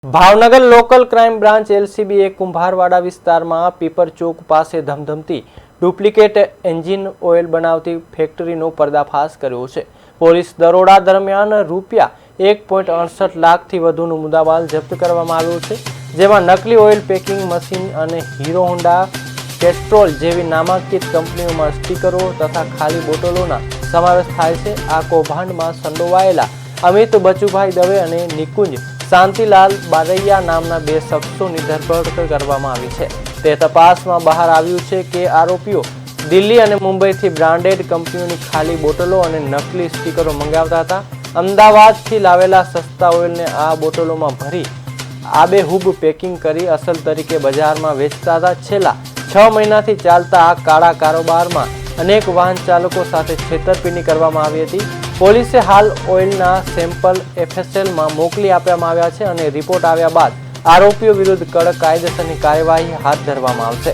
Bhavnagar local crime branch એલસીબીએ કુંભારવાડા વિસ્તારમાં પીપર ચોક પાસે ધમધમતી ડુપ્લિકેટ એન્જિન ઓઇલ બનાવતી ફેક્ટરીનો પર્દાફાશ કર્યો છે। પોલીસ દરોડા દરમિયાન રૂપિયા 1.68 લાખથી વધુનું મુદ્દામાલ જપ્ત કરવામાં આવ્યો છે, જેમાં નકલી ઓઇલ પેકિંગ મશીન અને હીરો હોન્ડા કેસ્ટ્રોલ જેવી નામાંકિત કંપનીઓમાં સ્ટીકરો તથા ખાલી બોટલોના સમાવેશ થાય છે। આ કૌભાંડમાં સંડોવાયેલા અમિત બચુભાઈ દવે અને નિકુંજ શાંતિલાલ બારૈયા નામના બે શખ્સોની ધરપકડ કરવામાં આવી છે। તે તપાસમાં બહાર આવ્યું છે કે આરોપીઓ દિલ્હી અને મુંબઈથી બ્રાન્ડેડ કંપનીઓની ખાલી બોટલો અને નકલી સ્ટીકરો મંગાવતા હતા। અમદાવાદથી લાવેલા સસ્તા ઓઇલને આ બોટલોમાં ભરી આબેહૂબ પેકિંગ કરી અસલ તરીકે બજારમાં વેચતા હતા। છેલ્લા 6 મહિનાથી ચાલતા આ કાળા કારોબારમાં અનેક વાહન ચાલકો સાથે છેતરપિંડી કરવામાં આવી હતી। પોલીસે હાલ ઓઇલના સેમ્પલ એફએસએલમાં મોકલી આપવામાં આવ્યા છે અને રિપોર્ટ આવ્યા બાદ આરોપીઓ વિરુદ્ધ કડક કાયદેસરની કાર્યવાહી હાથ ધરવામાં આવશે।